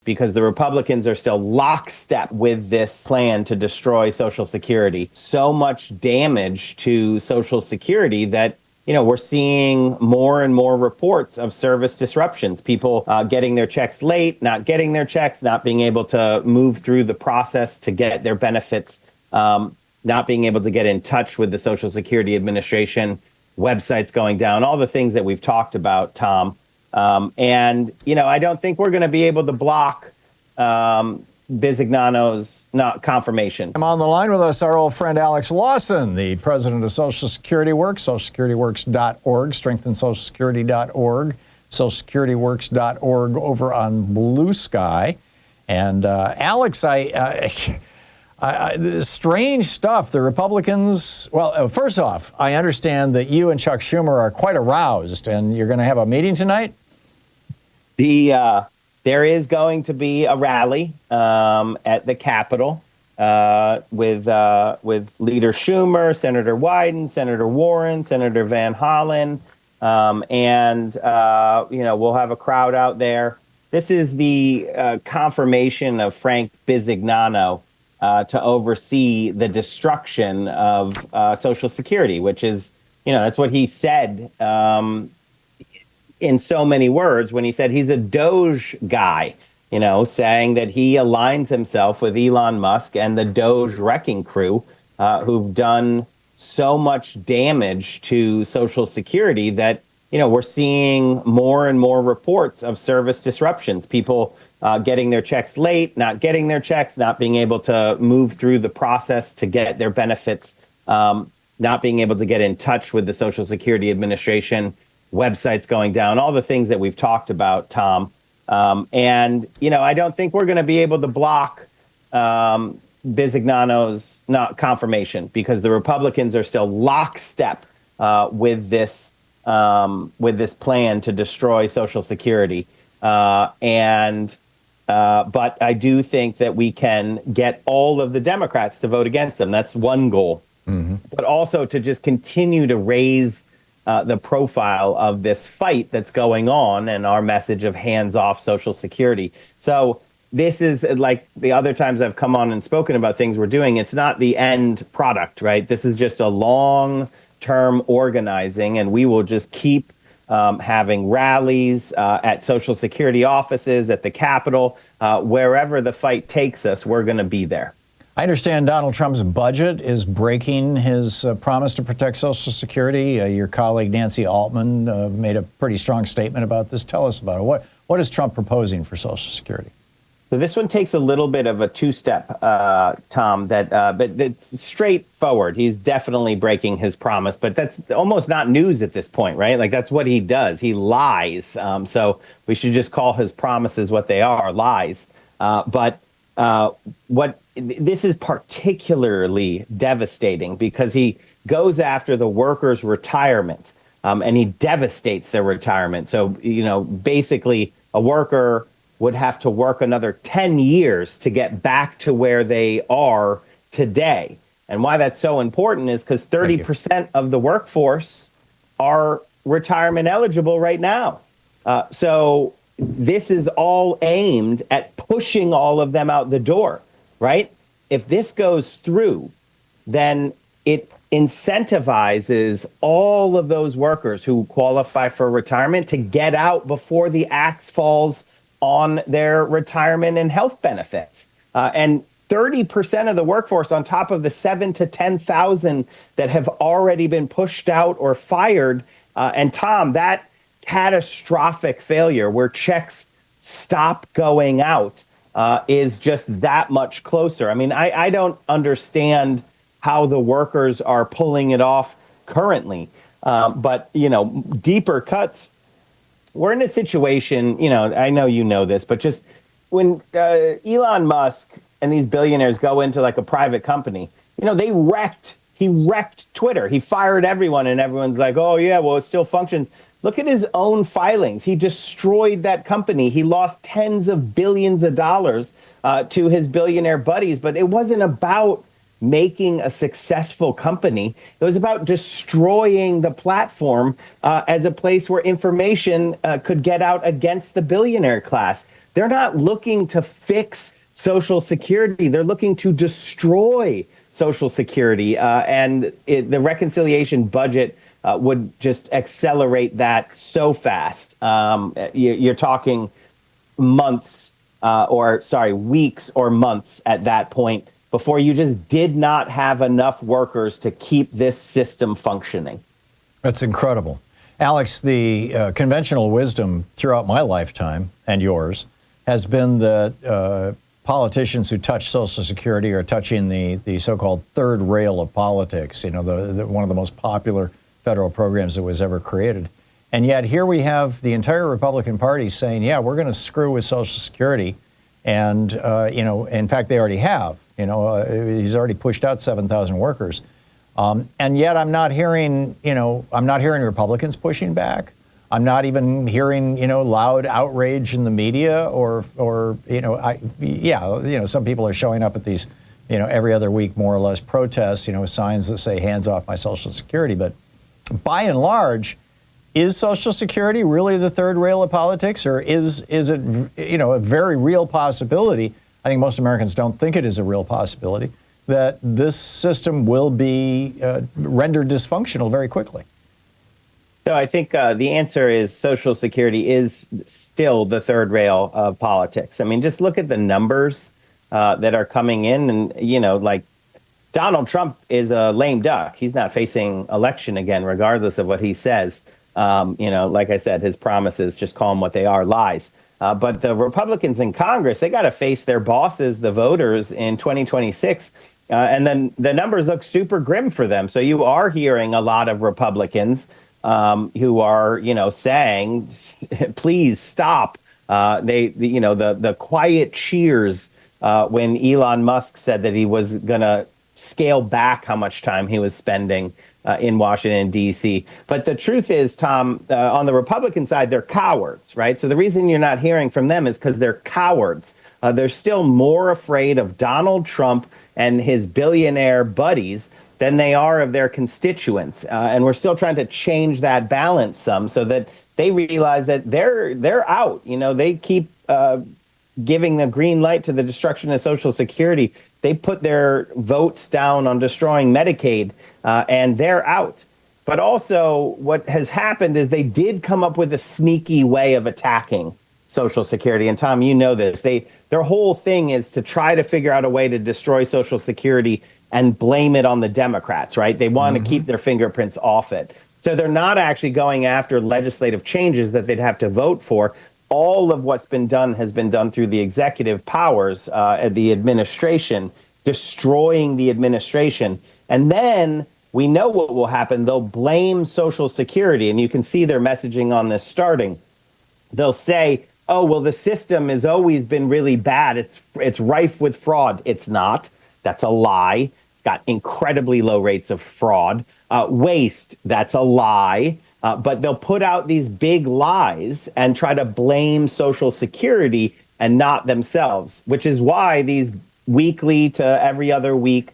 because the Republicans are still lockstep with this plan to destroy Social Security. So much damage to Social Security that we're seeing more and more reports of service disruptions, people getting their checks late, not getting their checks, not being able to move through the process to get their benefits, not being able to get in touch with the Social Security Administration, websites going down, all the things that we've talked about, Tom. And I don't think we're going to be able to block Bisignano's confirmation. I'm on the line with us, our old friend Alex Lawson, the president of Social Security Works, socialsecurityworks.org, strengthensocialsecurity.org, socialsecurityworks.org over on Blue Sky. And Alex, strange stuff. The Republicans, well, first off, I understand that you and Chuck Schumer are quite aroused, and you're going to have a meeting tonight? There is going to be a rally at the Capitol with Leader Schumer, Senator Wyden, Senator Warren, Senator Van Hollen, and we'll have a crowd out there. This is the confirmation of Frank Bisignano to oversee the destruction of Social Security, which is, that's what he said in so many words when he said he's a Doge guy, saying that he aligns himself with Elon Musk and the Doge wrecking crew who've done so much damage to Social Security that, we're seeing more and more reports of service disruptions, people getting their checks late, not getting their checks, not being able to move through the process to get their benefits, not being able to get in touch with the Social Security Administration, websites going down, all the things that we've talked about, Tom. And I don't think we're going to be able to block Bisignano's confirmation because the Republicans are still lockstep with this plan to destroy Social Security. But I do think that we can get all of the Democrats to vote against them. That's one goal. Mm-hmm. But also to just continue to raise the profile of this fight that's going on and our message of hands off Social Security. So this is like the other times I've come on and spoken about things we're doing. It's not the end product, right? This is just a long-term organizing, and we will just keep having rallies at Social Security offices, at the Capitol, wherever the fight takes us, we're going to be there. I understand Donald Trump's budget is breaking his promise to protect Social Security. Your colleague Nancy Altman made a pretty strong statement about this. Tell us about it. What is Trump proposing for Social Security? So this one takes a little bit of a two-step, Tom, but it's straightforward. He's definitely breaking his promise, but that's almost not news at this point, right? Like that's what he does. He lies. So we should just call his promises what they are, lies. This is particularly devastating because he goes after the workers' retirement and he devastates their retirement. So, basically a worker would have to work another 10 years to get back to where they are today. And why that's so important is because 30% of the workforce are retirement eligible right now. So this is all aimed at pushing all of them out the door, right? If this goes through, then it incentivizes all of those workers who qualify for retirement to get out before the axe falls on their retirement and health benefits. And 30% of the workforce on top of the 7,000 to 10,000 that have already been pushed out or fired. And Tom, that catastrophic failure where checks stop going out is just that much closer. I mean, I don't understand how the workers are pulling it off currently. But, deeper cuts, we're in a situation, I know you know this, but just when Elon Musk and these billionaires go into like a private company, he wrecked Twitter. He fired everyone and everyone's like, oh, yeah, well, it still functions. Look at his own filings. He destroyed that company. He lost tens of billions of dollars to his billionaire buddies. But it wasn't about making a successful company. It was about destroying the platform as a place where information could get out against the billionaire class. They're not looking to fix Social Security. They're looking to destroy Social Security. The reconciliation budget would just accelerate that so fast. You're talking months, weeks or months at that point before you just did not have enough workers to keep this system functioning. That's incredible. Alex, the conventional wisdom throughout my lifetime and yours has been that politicians who touch Social Security are touching the so-called third rail of politics, one of the most popular federal programs that was ever created. And yet here we have the entire Republican Party saying, yeah, we're going to screw with Social Security. And, in fact, they already have. He's already pushed out 7,000 workers. And yet I'm not hearing Republicans pushing back. I'm not even hearing, loud outrage in the media some people are showing up at these, every other week, more or less protests, signs that say hands off my Social Security. But by and large, is Social Security really the third rail of politics, or is it, a very real possibility? I think most Americans don't think it is a real possibility that this system will be rendered dysfunctional very quickly. So I think the answer is Social Security is still the third rail of politics. I mean, just look at the numbers that are coming in, and like Donald Trump is a lame duck. He's not facing election again, regardless of what he says. Like I said, his promises, just call them what they are, lies. But the Republicans in Congress, they got to face their bosses, the voters, in 2026. And then the numbers look super grim for them. So you are hearing a lot of Republicans who are, saying, please stop. The quiet cheers when Elon Musk said that he was going to scale back how much time he was spending in Washington, D.C. But the truth is, Tom, on the Republican side, they're cowards, right? So the reason you're not hearing from them is because they're cowards. They're still more afraid of Donald Trump and his billionaire buddies than they are of their constituents. And we're still trying to change that balance some so that they realize that they're out. They keep giving the green light to the destruction of Social Security. They put their votes down on destroying Medicaid, and they're out. But also what has happened is they did come up with a sneaky way of attacking Social Security. And Tom, you know this. Their whole thing is to try to figure out a way to destroy Social Security and blame it on the Democrats, right? They want to keep their fingerprints off it. So they're not actually going after legislative changes that they'd have to vote for. All of what's been done has been done through the executive powers, the administration, destroying the administration. And then we know what will happen. They'll blame Social Security, and you can see their messaging on this starting. They'll say, oh, well, the system has always been really bad. It's rife with fraud. It's not. That's a lie. It's got incredibly low rates of fraud. Waste, that's a lie. But they'll put out these big lies and try to blame Social Security and not themselves, which is why these weekly to every other week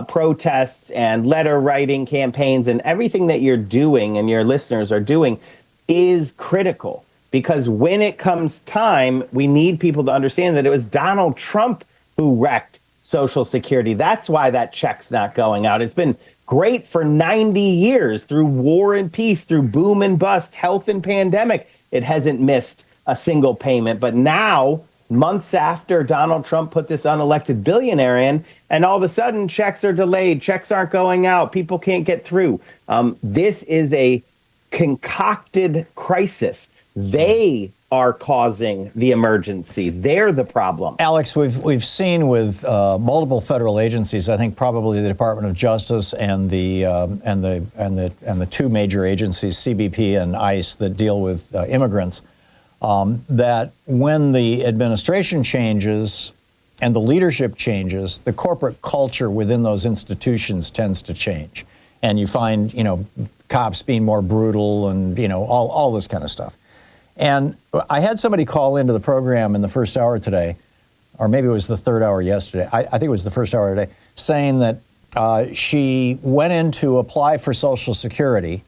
protests and letter writing campaigns and everything that you're doing and your listeners are doing is critical. Because when it comes time, we need people to understand that it was Donald Trump who wrecked Social Security. That's why that check's not going out. It's been great for 90 years through war and peace, through boom and bust, health and pandemic. It hasn't missed a single payment. But now, months after Donald Trump put this unelected billionaire in, and all of a sudden checks are delayed, checks aren't going out, people can't get through. This is a concocted crisis. They are causing the emergency. They're the problem. Alex, we've seen with multiple federal agencies, I think probably the Department of Justice and the two major agencies, CBP and ICE, that deal with immigrants, that when the administration changes and the leadership changes, the corporate culture within those institutions tends to change. And you find, cops being more brutal and, all this kind of stuff. And I had somebody call into the program in the first hour today, or maybe it was the third hour yesterday. I think it was the first hour today, saying that she went in to apply for Social Security,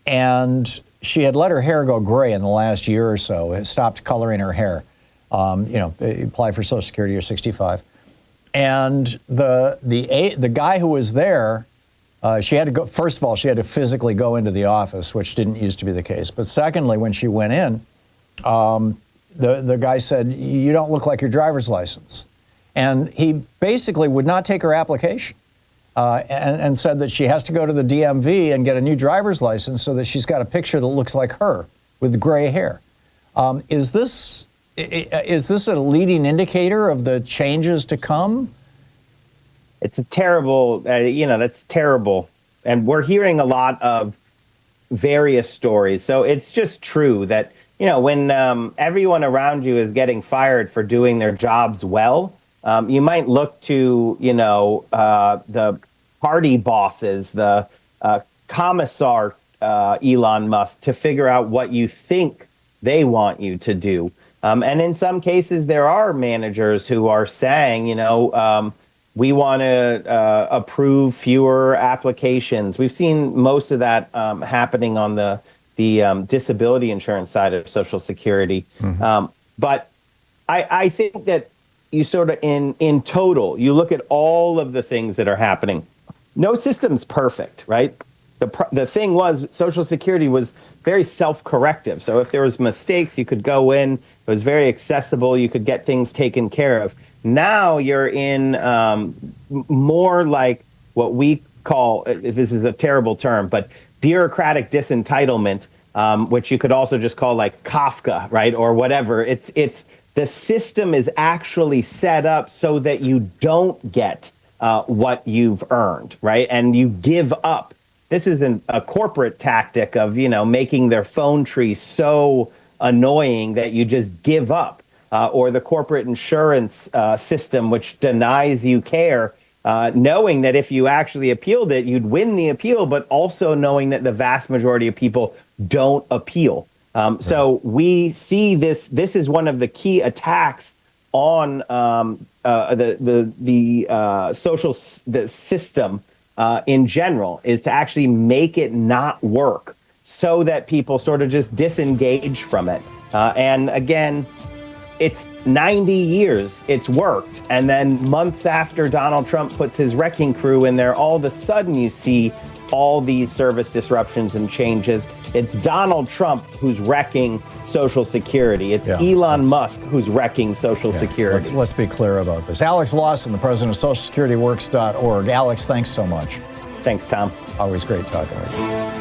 and she had let her hair go gray in the last year or so, stopped coloring her hair. apply for Social Security, you're 65. And the guy who was there, she had to go, first of all, she had to physically go into the office, which didn't used to be the case. But secondly, when she went in, the guy said, "You don't look like your driver's license." And he basically would not take her application and said that she has to go to the DMV and get a new driver's license so that she's got a picture that looks like her with gray hair. Is this a leading indicator of the changes to come? It's a terrible, that's terrible. And we're hearing a lot of various stories. So it's just true that, when everyone around you is getting fired for doing their jobs well, you might look to, the party bosses, the commissar Elon Musk, to figure out what you think they want you to do. And in some cases, there are managers who are saying, we want to approve fewer applications. We've seen most of that happening on the disability insurance side of Social Security. Mm-hmm. But I think that you sort of, in total, you look at all of the things that are happening. No system's perfect, right? The thing was, Social Security was very self-corrective. So if there was mistakes, you could go in. It was very accessible. You could get things taken care of. Now you're in more like what we call, this is a terrible term, but bureaucratic disentitlement, which you could also just call like Kafka, right? Or whatever. It's the system is actually set up so that you don't get what you've earned, right? And you give up. This isn't a corporate tactic of, making their phone tree so annoying that you just give up. Or the corporate insurance system, which denies you care, knowing that if you actually appealed it, you'd win the appeal, but also knowing that the vast majority of people don't appeal. So we see this is one of the key attacks on the social system in general, is to actually make it not work so that people sort of just disengage from it. And again, it's 90 years it's worked. And then months after Donald Trump puts his wrecking crew in there, all of a sudden you see all these service disruptions and changes. It's Donald Trump who's wrecking Social Security. It's Elon Musk who's wrecking Social Security. Let's be clear about this. Alex Lawson, the president of SocialSecurityWorks.org. Alex, thanks so much. Thanks, Tom. Always great talking with you.